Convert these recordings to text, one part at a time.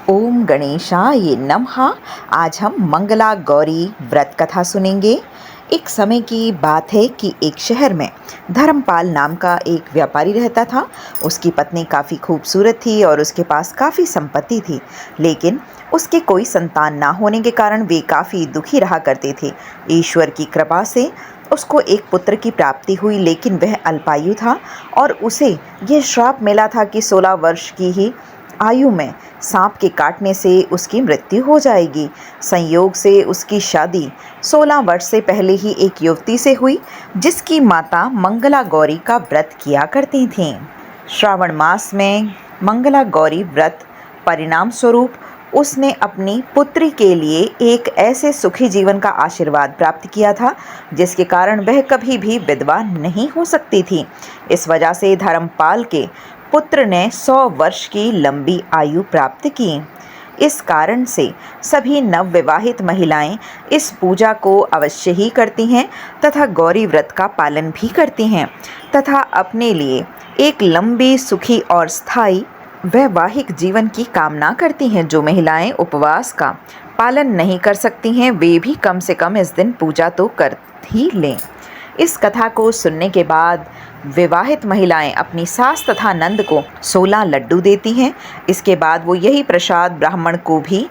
ओम गणेशाय नमः। आज हम मंगला गौरी व्रत कथा सुनेंगे। एक समय की बात है कि एक शहर में धर्मपाल नाम का एक व्यापारी रहता था। उसकी पत्नी काफ़ी खूबसूरत थी और उसके पास काफ़ी संपत्ति थी, लेकिन उसके कोई संतान ना होने के कारण वे काफ़ी दुखी रहा करते थे। ईश्वर की कृपा से उसको एक पुत्र की प्राप्ति हुई, लेकिन वह अल्पायु था और उसे यह श्राप मिला था कि 16 वर्ष की ही आयु में सांप के काटने से उसकी मृत्यु हो जाएगी। संयोग से उसकी शादी 16 वर्ष से पहले ही एक युवती से हुई, जिसकी माता मंगला गौरी का व्रत किया करती थीं। श्रावण मास में मंगला गौरी व्रत परिणाम स्वरूप उसने अपनी पुत्री के लिए एक ऐसे सुखी जीवन का आशीर्वाद प्राप्त किया था, जिसके कारण वह कभी भी विधवा नहीं हो सकती थी। इस वजह से धर्मपाल के पुत्र ने 100 वर्ष की लंबी आयु प्राप्त की। इस कारण से सभी नवविवाहित महिलाएं इस पूजा को अवश्य ही करती हैं तथा गौरी व्रत का पालन भी करती हैं तथा अपने लिए एक लंबी, सुखी और स्थायी वैवाहिक जीवन की कामना करती हैं। जो महिलाएं उपवास का पालन नहीं कर सकती हैं, वे भी कम से कम इस दिन पूजा तो कर ही लें। इस कथा को सुनने के बाद विवाहित महिलाएं अपनी सास तथा नंद को 16 लड्डू देती हैं। इसके बाद वो यही प्रसाद ब्राह्मण को भी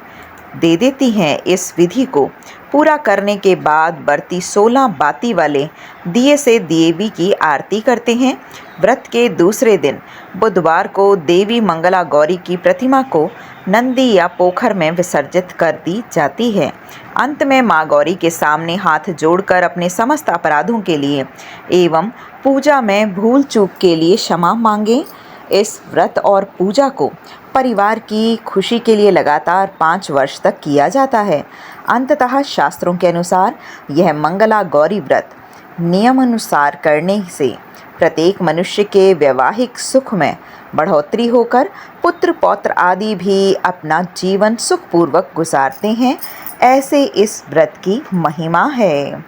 दे देती हैं। इस विधि को पूरा करने के बाद बरती 16 बाती वाले दिए से देवी की आरती करते हैं। व्रत के दूसरे दिन बुधवार को देवी मंगला गौरी की प्रतिमा को नंदी या पोखर में विसर्जित कर दी जाती है। अंत में माँ गौरी के सामने हाथ जोड़कर अपने समस्त अपराधों के लिए एवं पूजा में भूल चूक के लिए क्षमा मांगें। इस व्रत और पूजा को परिवार की खुशी के लिए लगातार 5 वर्ष तक किया जाता है। अंततः शास्त्रों के अनुसार यह मंगला गौरी व्रत नियमानुसार करने से प्रत्येक मनुष्य के वैवाहिक सुख में बढ़ोतरी होकर पुत्र पौत्र आदि भी अपना जीवन सुखपूर्वक गुजारते हैं। ऐसे इस व्रत की महिमा है।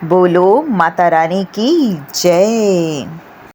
बोलो माता रानी की जय।